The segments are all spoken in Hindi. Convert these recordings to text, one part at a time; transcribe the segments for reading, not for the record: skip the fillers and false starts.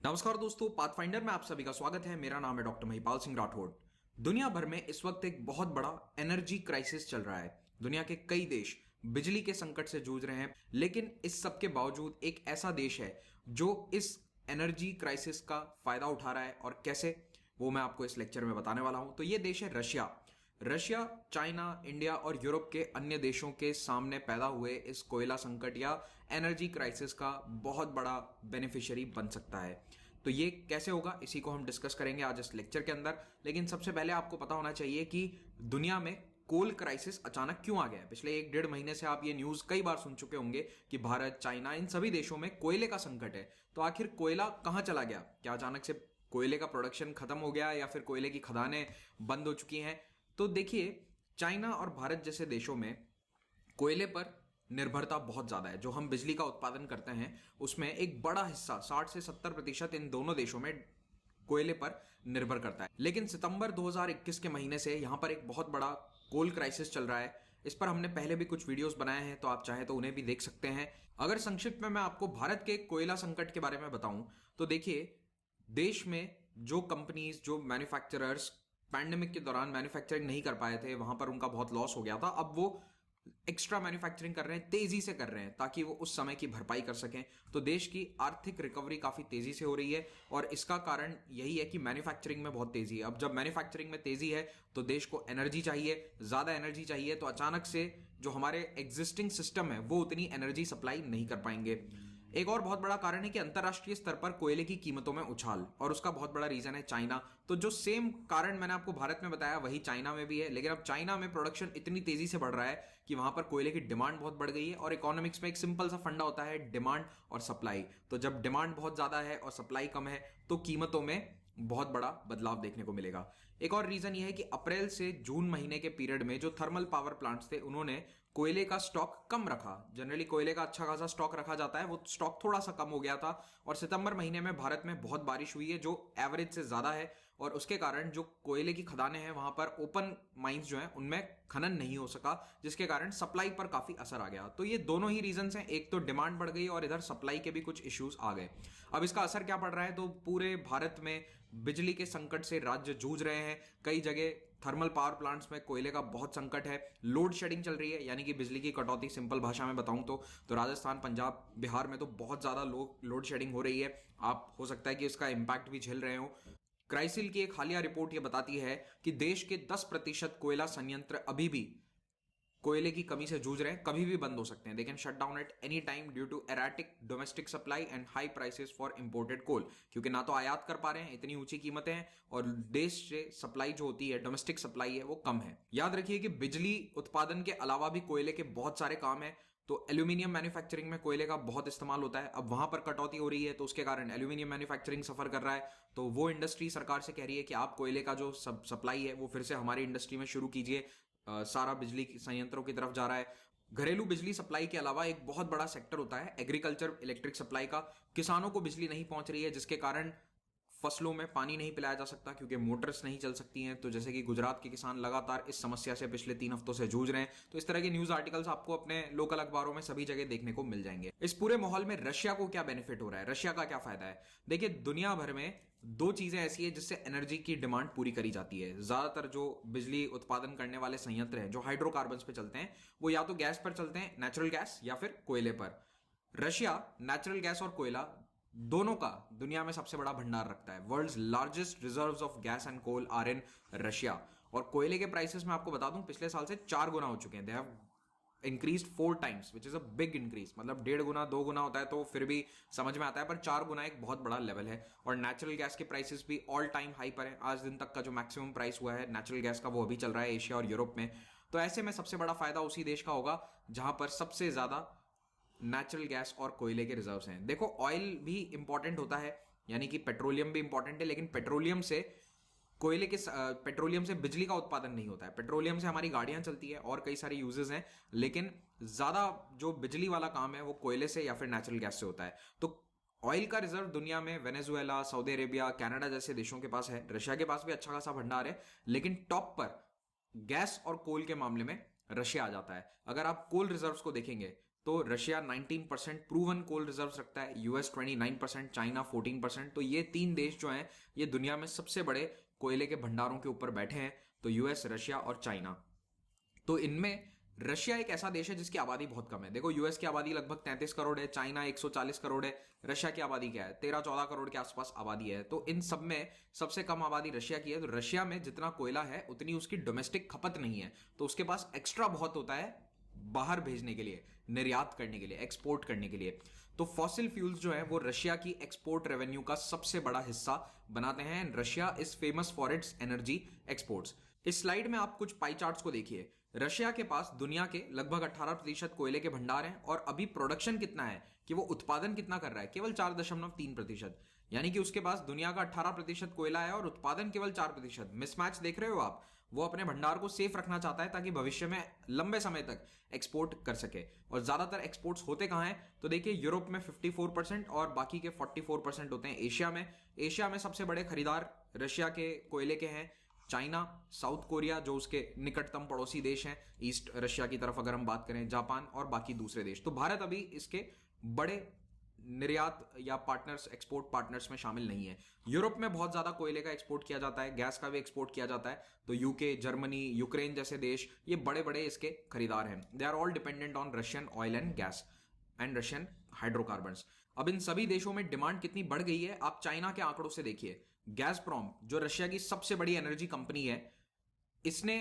नमस्कार दोस्तों, पाथफाइंडर में आप सभी का स्वागत है। मेरा नाम है डॉक्टर महिपाल सिंह राठौर। दुनिया भर में इस वक्त एक बहुत बड़ा एनर्जी क्राइसिस चल रहा है। दुनिया के कई देश बिजली के संकट से जूझ रहे हैं, लेकिन इस सब के बावजूद एक ऐसा देश है जो इस एनर्जी क्राइसिस का फायदा उठा रहा है, और कैसे, वो मैं आपको इस लेक्चर में बताने वाला हूं। तो ये देश है रशिया। रशिया चाइना, इंडिया और यूरोप के अन्य देशों के सामने पैदा हुए इस कोयला संकट या एनर्जी क्राइसिस का बहुत बड़ा बेनिफिशियरी बन सकता है। तो ये कैसे होगा, इसी को हम डिस्कस करेंगे आज इस लेक्चर के अंदर। लेकिन सबसे पहले आपको पता होना चाहिए कि दुनिया में कोल क्राइसिस अचानक क्यों आ गया है। पिछले 1-1.5 महीने से आप ये न्यूज कई बार सुन चुके होंगे कि भारत, चाइना, इन सभी देशों में कोयले का संकट है। तो आखिर कोयला कहां चला गया? क्या अचानक से कोयले का प्रोडक्शन खत्म हो गया या फिर कोयले की खदानें बंद हो चुकी हैं? तो देखिए, चाइना और भारत जैसे देशों में कोयले पर निर्भरता बहुत ज्यादा है। जो हम बिजली का उत्पादन करते हैं उसमें एक बड़ा हिस्सा 60 से 70% इन दोनों देशों में कोयले पर निर्भर करता है। लेकिन सितंबर 2021 के महीने से यहां पर एक बहुत बड़ा कोल क्राइसिस चल रहा है। इस पर हमने पहले भी कुछ वीडियोस बनाए हैं, तो आप चाहें तो उन्हें भी देख सकते हैं। अगर संक्षिप्त में मैं आपको भारत के कोयला संकट के बारे में बताऊं तो देखिए, देश में जो कंपनीज, जो मैन्युफैक्चरर्स पैंडेमिक के दौरान मैन्युफैक्चरिंग नहीं कर पाए थे, वहां पर उनका बहुत लॉस हो गया था। अब वो एक्स्ट्रा मैन्युफैक्चरिंग कर रहे हैं, तेजी से कर रहे हैं, ताकि वो उस समय की भरपाई कर सकें। तो देश की आर्थिक रिकवरी काफी तेजी से हो रही है, और इसका कारण यही है कि मैन्युफैक्चरिंग में बहुत तेजी है। अब जब मैन्युफैक्चरिंग में तेजी है तो देश को एनर्जी चाहिए, ज्यादा एनर्जी चाहिए। तो अचानक से जो हमारे एग्जिस्टिंग सिस्टम है वो उतनी एनर्जी सप्लाई नहीं कर पाएंगे। एक और बहुत बड़ा कारण है कि अंतरराष्ट्रीय स्तर पर कोयले की कीमतों में उछाल, और उसका बहुत बड़ा रीजन है चाइना। तो जो सेम कारण मैंने आपको भारत में बताया वही चाइना में भी है, लेकिन अब चाइना में प्रोडक्शन इतनी तेजी से बढ़ रहा है कि वहां पर कोयले की डिमांड बहुत बढ़ गई है। और इकोनॉमिक्स में एक सिंपल सा फंडा होता है, डिमांड और सप्लाई। तो जब डिमांड बहुत ज्यादा है और सप्लाई कम है तो कीमतों में बहुत बड़ा बदलाव देखने को मिलेगा। एक और रीजन यह है कि अप्रैल से जून महीने के पीरियड में जो थर्मल पावर प्लांट्स थे उन्होंने कोयले का स्टॉक कम रखा। जनरली कोयले का अच्छा खासा स्टॉक रखा जाता है, वो स्टॉक थोड़ा सा कम हो गया था। और सितंबर महीने में भारत में बहुत बारिश हुई है जो एवरेज से ज्यादा है, और उसके कारण जो कोयले की खदानें हैं वहां पर ओपन माइंस जो हैं उनमें खनन नहीं हो सका, जिसके कारण सप्लाई पर काफी असर आ गया। तो ये दोनों ही रीजंस हैं, एक तो डिमांड बढ़ गई और इधर सप्लाई के भी कुछ इश्यूज आ गए। अब इसका असर क्या पड़ रहा है? तो पूरे भारत में बिजली के संकट से राज्य जूझ रहे हैं। कई जगह थर्मल पावर प्लांट्स में कोयले का बहुत संकट है। लोड शेडिंग चल रही है, यानी कि बिजली की कटौती। सिंपल भाषा में बताऊं तो राजस्थान, पंजाब, बिहार में तो बहुत ज्यादा लोड शेडिंग हो रही है। आप हो सकता है कि इसका इंपैक्ट भी झेल रहे हो। क्राइसिल की एक हालिया रिपोर्ट यह बताती है कि देश के 10% कोयला संयंत्र अभी भी कोयले की कमी से जूझ रहे हैं, कभी भी बंद हो सकते हैं। They can shut down at any time due to erratic domestic supply and high prices for imported coal. क्योंकि ना तो आयात कर पा रहे हैं, इतनी ऊंची कीमतें हैं, और देश से सप्लाई जो होती है, डोमेस्टिक सप्लाई है, वो कम है। याद रखिए कि बिजली उत्पादन के अलावा भी कोयले के बहुत सारे काम है। तो एल्यूमिनियम मैन्युफैक्चरिंग में कोयले का बहुत इस्तेमाल होता है। अब वहां पर कटौती हो रही है, तो उसके कारण एल्यूमिनियम मैन्युफैक्चरिंग सफर कर रहा है। तो वो इंडस्ट्री सरकार से कह रही है कि आप कोयले का जो सप्लाई है वो फिर से हमारी इंडस्ट्री में शुरू कीजिए। सारा बिजली संयंत्रों की तरफ जा रहा है। घरेलू बिजली सप्लाई के अलावा एक बहुत बड़ा सेक्टर होता है एग्रीकल्चर इलेक्ट्रिक सप्लाई का। किसानों को बिजली नहीं पहुंच रही है, जिसके कारण फसलों में पानी नहीं पिलाया जा सकता, क्योंकि मोटर्स नहीं चल सकती हैं। तो जैसे कि गुजरात के किसान लगातार इस समस्या से पिछले 3 हफ्तों से जूझ रहे हैं। तो इस तरह के न्यूज आर्टिकल्स आपको अपने लोकल अखबारों में सभी जगह देखने को मिल जाएंगे। इस पूरे माहौल में रशिया को क्या बेनिफिट हो रहा है, रशिया का क्या फायदा है? देखिए, दुनिया भर में 2 चीजें ऐसी है जिससे एनर्जी की डिमांड पूरी करी जाती है। ज्यादातर जो बिजली उत्पादन करने वाले संयंत्र हैं जो हाइड्रोकार्बन्स पे चलते हैं, वो या तो गैस पर चलते हैं, नेचुरल गैस, या फिर कोयले पर। रशिया नेचुरल गैस और कोयला दोनों का दुनिया में सबसे बड़ा भंडार रखता है। World's largest reserves of gas and coal are in Russia. और कोयले के प्राइसेस में आपको बता दूं, पिछले साल से 4 गुना हो चुके हैं। They have increased 4 times, which is a big increase. मतलब 1.5 गुना 2 गुना होता है तो फिर भी समझ में आता है, पर 4 गुना एक बहुत बड़ा लेवल है। और नेचुरल गैस के प्राइसेस भी ऑल टाइम हाई पर है। आज दिन तक का जो मैक्सिमम प्राइस हुआ है नेचुरल गैस का, वो अभी चल रहा है एशिया और यूरोप में। तो ऐसे में सबसे बड़ा फायदा उसी देश का होगा जहां पर सबसे ज्यादा नेचुरल गैस और कोयले के रिजर्व्स हैं। देखो, ऑयल भी इंपॉर्टेंट होता है, यानी कि पेट्रोलियम भी इंपॉर्टेंट है, लेकिन पेट्रोलियम से बिजली का उत्पादन नहीं होता है। पेट्रोलियम से हमारी गाड़ियां चलती है और कई सारे यूजेस हैं, लेकिन ज्यादा जो बिजली वाला काम है वो कोयले से या फिर नेचुरल गैस से होता है। तो ऑयल का रिजर्व दुनिया में वेनेजुएला, सऊदी अरेबिया, कनाडा जैसे देशों के पास है। रशिया के पास भी अच्छा खासा भंडार है, लेकिन टॉप पर गैस और कोल के मामले में रशिया आ जाता है। अगर आप कोल रिजर्व्स को देखेंगे तो रशिया 19% प्रूवन कोल रिजर्व्स रखता है, यूएस 29%, चाइना 14%। तो ये तीन देश जो हैं ये दुनिया में सबसे बड़े कोयले के भंडारों के ऊपर बैठे हैं, तो यूएस, रशिया और चाइना। तो इनमें रशिया एक ऐसा देश है जिसकी आबादी बहुत कम है। देखो यूएस की आबादी लगभग 33 करोड़ है, चाइना 140 करोड़ है, रशिया की आबादी क्या है, 13-14 करोड़ के आसपास आबादी है। तो इन सब में सबसे कम आबादी रशिया की है। तो रशिया में जितना कोयला है उतनी उसकी डोमेस्टिक खपत नहीं है, तो उसके पास एक्स्ट्रा बहुत होता है बाहर भेजने के लिए, निर्यात करने के लिए, एक्सपोर्ट करने के लिए। तो फॉसिल फ्यूल्स जो है वो रशिया की एक्सपोर्ट रेवेन्यू का सबसे बड़ा हिस्सा बनाते हैं। Russia is famous for its energy exports. इस स्लाइड में आप कुछ पाई चार्ट्स को देखिए। रशिया के पास दुनिया के लगभग 18% कोयले के भंडार हैं, और अभी प्रोडक्शन कितना है कि वो उत्पादन कितना कर रहा है, केवल 4.3%। यानी कि उसके पास दुनिया का 18% कोयला है और उत्पादन केवल 4%। मिसमैच देख रहे हो आप? वो अपने भंडार को सेफ रखना चाहता है ताकि भविष्य में लंबे समय तक एक्सपोर्ट कर सके। और ज्यादातर एक्सपोर्ट्स होते कहां हैं? तो देखिए यूरोप में 54% और बाकी के 44% होते हैं एशिया में। एशिया में सबसे बड़े खरीदार रशिया के कोयले के हैं चाइना, साउथ कोरिया जो उसके निकटतम पड़ोसी देश हैं ईस्ट रशिया की तरफ अगर हम बात करें, जापान और बाकी दूसरे देश। तो भारत अभी इसके बड़े निर्यात या पार्टनर्स, एक्सपोर्ट पार्टनर्स में शामिल नहीं है। यूरोप में बहुत ज्यादा कोयले का एक्सपोर्ट किया जाता है, गैस का भी एक्सपोर्ट किया जाता है। तो यूके, जर्मनी, यूक्रेन जैसे देश ये बड़े बड़े इसके खरीदार हैं। They are all dependent on Russian oil and gas and Russian hydrocarbons. अब इन सभी देशों में डिमांड कितनी बढ़ गई है आप चाइना के आंकड़ों से देखिए। गैसप्रोम जो रशिया की सबसे बड़ी एनर्जी कंपनी है, इसने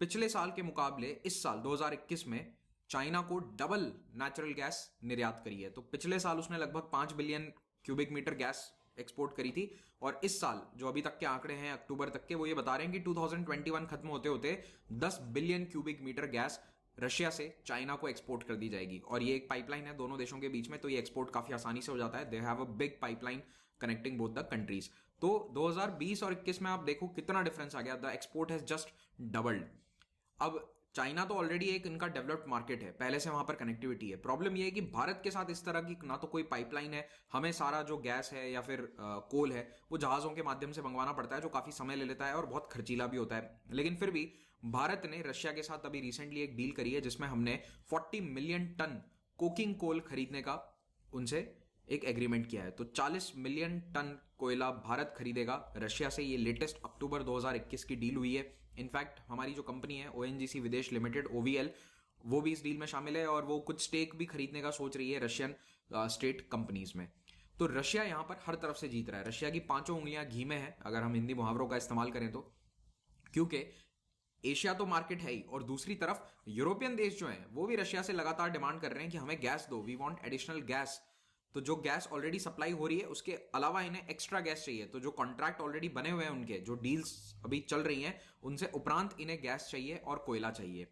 पिछले साल के मुकाबले इस साल 2021 में चाइना को डबल नेचुरल गैस निर्यात करी है। तो पिछले साल उसने लगभग 5 billion cubic metre gas export करी थी, और इस साल जो अभी तक के आंकड़े हैं अक्टूबर तक के, वो ये बता रहे हैं कि 2021 खत्म होते होते 10 billion cubic metre gas Russia से चाइना को एक्सपोर्ट कर दी जाएगी। और ये एक पाइपलाइन है दोनों देशों के बीच में, तो ये एक्सपोर्ट काफी आसानी से हो जाता है। They have a big pipeline connecting both the countries. तो 2020 और 21 में आप देखो कितना डिफरेंस आ गया, the export has just doubled. अब चाइना तो ऑलरेडी एक इनका डेवलप्ड मार्केट है, पहले से वहां पर कनेक्टिविटी है। प्रॉब्लम यह है कि भारत के साथ इस तरह की ना तो कोई पाइपलाइन है, हमें सारा जो गैस है या फिर कोल है वो जहाजों के माध्यम से मंगवाना पड़ता है, जो काफी समय ले लेता है और बहुत खर्चीला भी होता है। लेकिन फिर भी भारत ने रशिया के साथ अभी रिसेंटली एक डील करी है जिसमें हमने 40 मिलियन टन कोकिंग कोल खरीदने का उनसे एक एग्रीमेंट किया है। तो 40 मिलियन टन कोयला भारत खरीदेगा रशिया से। ये लेटेस्ट अक्टूबर 2021 की डील हुई है। इनफैक्ट हमारी जो कंपनी है ओएनजीसी विदेश लिमिटेड ओवीएल, वो भी इस डील में शामिल है, और वो कुछ स्टेक भी खरीदने का सोच रही है रशियन स्टेट कंपनीज में। तो रशिया यहां पर हर तरफ से जीत रहा है। रशिया की 5 उंगलियां घी में है अगर हम हिंदी मुहावरों का इस्तेमाल करें तो, क्योंकि एशिया तो मार्केट है ही, और दूसरी तरफ यूरोपियन देश जो हैं वो भी रशिया से लगातार डिमांड कर रहे हैं कि हमें गैस दो, वी वांट एडिशनल गैस। तो जो गैस ऑलरेडी सप्लाई हो रही है उसके अलावा इन्हें एक्स्ट्रा गैस चाहिए। तो जो कॉन्ट्रैक्ट ऑलरेडी बने हुए हैं उनके, जो डील्स अभी चल रही हैं, उनसे उपरांत इन्हें गैस चाहिए और कोयला चाहिए।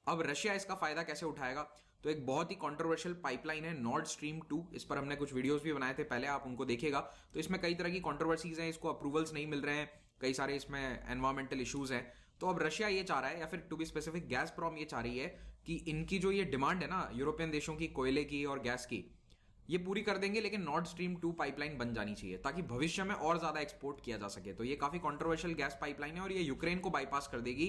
अब रशिया इसका फायदा कैसे उठाएगा? तो एक बहुत ही कंट्रोवर्शियल पाइपलाइन है नॉर्ड स्ट्रीम 2। इस पर हमने कुछ वीडियोस भी बनाए थे पहले, आप उनको देखिएगा। तो इसमें कई तरह की कंट्रोवर्सीज हैं, इसको अप्रूवल्स नहीं मिल रहे हैं, कई सारे इसमें एनवायरमेंटल इश्यूज हैं। तो अब रशिया ये चाह रहा है, या फिर टू बी स्पेसिफिक गैसप्रोम ये चाह रही है कि इनकी जो ये डिमांड है ना यूरोपियन देशों की कोयले की और गैस की, ये पूरी कर देंगे, लेकिन नॉर्ड स्ट्रीम 2 पाइपलाइन बन जानी चाहिए ताकि भविष्य में और ज्यादा एक्सपोर्ट किया जा सके। तो ये काफी कंट्रोवर्शियल गैस पाइपलाइन है और ये यूक्रेन को बाईपास कर देगी,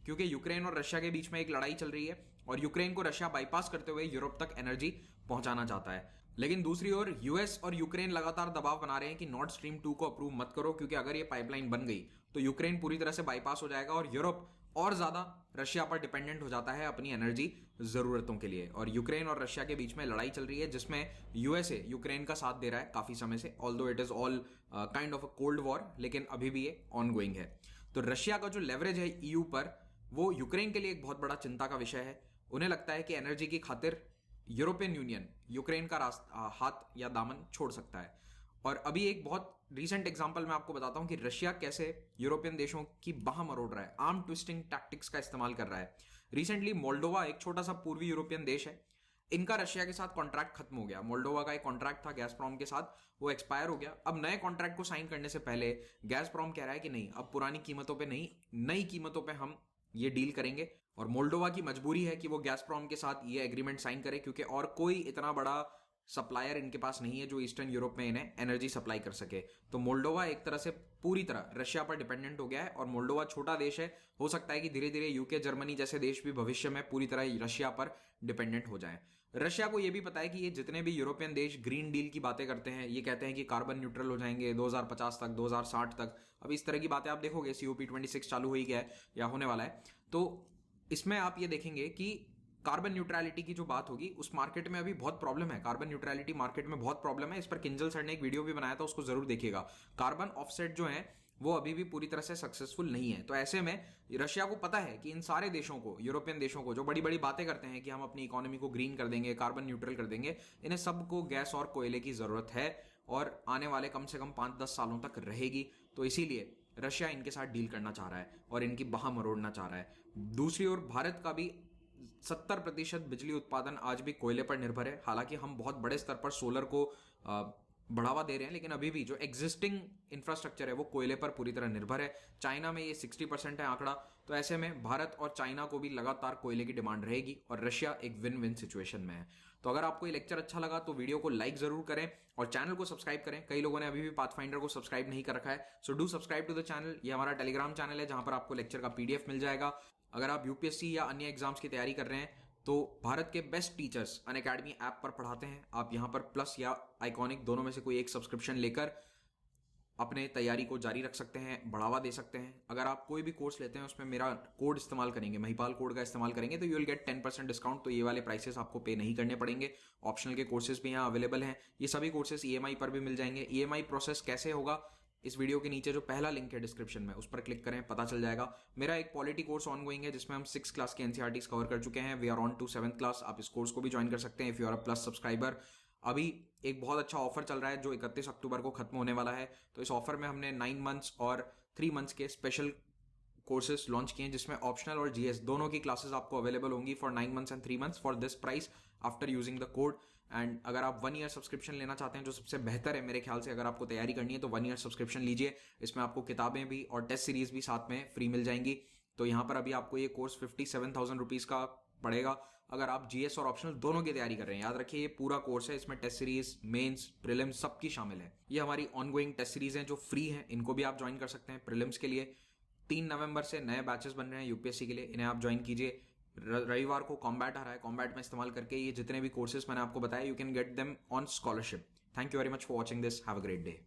क्योंकि यूक्रेन और रशिया के बीच में एक लड़ाई चल रही है और यूक्रेन को रशिया बाईपास करते हुए यूरोप तक एनर्जी पहुंचाना चाहता है। लेकिन दूसरी ओर यूएस और यूक्रेन लगातार दबाव बना रहे हैं कि नॉर्ड स्ट्रीम 2 को अप्रूव मत करो, क्योंकि अगर ये पाइपलाइन बन गई तो यूक्रेन पूरी तरह से बाईपास हो जाएगा और यूरोप और ज्यादा रशिया पर डिपेंडेंट हो जाता है अपनी एनर्जी जरूरतों के लिए। और यूक्रेन और रशिया के बीच में लड़ाई चल रही है जिसमें यूएसए यूक्रेन का साथ दे रहा है काफी समय से, although it is all kind of a cold war, लेकिन अभी भी ये ऑनगोइंग है। तो रशिया का जो लेवरेज है ईयू पर, वो यूक्रेन के लिए एक बहुत बड़ा चिंता का विषय है। उन्हें लगता है कि एनर्जी की खातिर यूरोपियन यूनियन यूक्रेन का हाथ या दामन छोड़ सकता है। और अभी एक बहुत रीसेंट एग्जांपल मैं आपको बताता हूं कि रशिया कैसे यूरोपियन देशों की बाह मरोड़ रहा है, आर्म ट्विस्टिंग टैक्टिक्स का इस्तेमाल कर रहा है। रिसेंटली मोल्डोवा, एक छोटा सा पूर्वी यूरोपियन देश है, इनका रशिया के साथ कॉन्ट्रैक्ट खत्म हो गया। मोल्डोवा का एक कॉन्ट्रैक्ट था गैसप्रोम के साथ, वो एक्सपायर हो गया। अब नए कॉन्ट्रैक्ट को साइन करने से पहले गैसप्रोम कह रहा है कि नहीं, अब पुरानी कीमतों पे नहीं, नई कीमतों पे हम ये डील करेंगे। और मोल्डोवा की मजबूरी है कि वो गैसप्रोम के साथ ये एग्रीमेंट साइन करे, क्योंकि और कोई इतना बड़ा सप्लायर इनके पास नहीं है जो ईस्टर्न यूरोप में इन्हें एनर्जी सप्लाई कर सके। तो मोल्डोवा एक तरह से पूरी तरह रशिया पर डिपेंडेंट हो गया है। और मोल्डोवा छोटा देश है, हो सकता है कि धीरे धीरे यूके, जर्मनी जैसे देश भी भविष्य में पूरी तरह रशिया पर डिपेंडेंट हो जाएं। रशिया को ये भी पता है कि ये जितने भी यूरोपियन देश ग्रीन डील की बातें करते हैं, ये कहते हैं कि कार्बन न्यूट्रल हो जाएंगे 2050 तक, 2060 तक। अब इस तरह की बातें आप देखोगे, COP26 चालू हो ही गया है या होने वाला है, तो इसमें आप ये देखेंगे कि कार्बन न्यूट्रलिटी की जो बात होगी उस मार्केट में अभी बहुत प्रॉब्लम है। कार्बन न्यूट्रलिटी मार्केट में बहुत प्रॉब्लम है। इस पर किंजल सर ने एक वीडियो भी बनाया था, उसको जरूर देखिएगा। कार्बन ऑफसेट जो है वो अभी भी पूरी तरह से सक्सेसफुल नहीं है। तो ऐसे में रशिया को पता है कि इन सारे देशों को, यूरोपियन देशों को, जो बड़ी बड़ी बातें करते हैं कि हम अपनी इकोनॉमी को ग्रीन कर देंगे, कार्बन न्यूट्रल कर देंगे, इन्हें सबको गैस और कोयले की जरूरत है और आने वाले कम से कम 5-10 सालों तक रहेगी। तो इसीलिए रशिया इनके साथ डील करना चाह रहा है और इनकी बाह मरोड़ना चाह रहा है। दूसरी ओर भारत का भी 70% बिजली उत्पादन आज भी कोयले पर निर्भर है। हालांकि हम बहुत बड़े स्तर पर सोलर को बढ़ावा दे रहे हैं, लेकिन अभी भी जो एग्जिस्टिंग इंफ्रास्ट्रक्चर है वो कोयले पर पूरी तरह निर्भर है। चाइना में ये 60% है आंकड़ा। तो ऐसे में भारत और चाइना को भी लगातार कोयले की डिमांड रहेगी और रशिया एक विन विन सिचुएशन में है। तो अगर आपको ये लेक्चर अच्छा लगा तो वीडियो को लाइक जरूर करें और चैनल को सब्सक्राइब करें। कई लोगों ने अभी भी पाथफाइंडर को सब्सक्राइब नहीं कर रखा है, so do subscribe to the channel. ये हमारा टेलीग्राम चैनल है जहां पर आपको लेक्चर का PDF मिल जाएगा। अगर आप UPSC या अन्य एग्जाम्स की तैयारी कर रहे हैं तो भारत के बेस्ट टीचर्स अनअकैडमी ऐप पर पढ़ाते हैं। आप यहां पर प्लस या आइकॉनिक दोनों में से कोई एक सब्सक्रिप्शन लेकर अपने तैयारी को जारी रख सकते हैं, बढ़ावा दे सकते हैं। अगर आप कोई भी कोर्स लेते हैं उसमें मेरा कोड इस्तेमाल करेंगे, महिपाल कोड का इस्तेमाल करेंगे, तो यू विल गेट 10% डिस्काउंट। तो ये वाले प्राइसेस आपको पे नहीं करने पड़ेंगे। ऑप्शनल के कोर्सेज भी यहाँ अवेलेबल हैं। ये सभी कोर्सेज EMI पर भी मिल जाएंगे। EMI प्रोसेस कैसे होगा, इस वीडियो के नीचे जो पहला लिंक है डिस्क्रिप्शन में, उस पर क्लिक करें, पता चल जाएगा। मेरा एक पॉलिटी कोर्स ऑनगोइंग है जिसमें हम 6 क्लास के NCERTs कवर कर चुके हैं। We are on to 7th class. आप इस कोर्स को भी ज्वाइन कर सकते हैं if you are a plus subscriber. अभी एक बहुत अच्छा ऑफर चल रहा है जो 31 अक्टूबर को खत्म होने वाला है। तो इस ऑफर में हमने 9 मंथ्स और 3 मंथ्स के स्पेशल कोर्सेज लॉन्च किए हैं जिसमें ऑप्शनल और GS दोनों की क्लासेस आपको अवेलेबल होंगी for 9 months and 3 months for this price after using the code. And अगर आप 1 ईयर सब्सक्रिप्शन लेना चाहते हैं जो सबसे बेहतर है मेरे ख्याल से, अगर आपको तैयारी करनी है तो 1 ईयर सब्सक्रिप्शन लीजिए। इसमें आपको किताबें भी और टेस्ट सीरीज भी साथ में फ्री मिल जाएंगी। तो यहाँ पर अभी आपको ये कोर्स 57,000 रुपीज का पड़ेगा अगर आप GS और ऑप्शनल दोनों की तैयारी कर रहे हैं। याद रखिए ये पूरा कोर्स है, इसमें टेस्ट सीरीज, मेंस, प्रीलिम्स सबकी शामिल है। ये हमारी ऑनगोइंग टेस्ट सीरीज हैं जो फ्री हैं, इनको भी आप ज्वाइन कर सकते हैं। प्रीलिम्स के लिए 3 नवंबर से नए बैचेस बन रहे हैं UPSC के लिए, इन्हें आप ज्वाइन कीजिए। रविवार को कॉम्बैट आ रहा है, कॉम्बैट में इस्तेमाल करके ये जितने भी कोर्सेज मैंने आपको बताया, you can get them on scholarship. Thank you very much for watching this. Have a great day.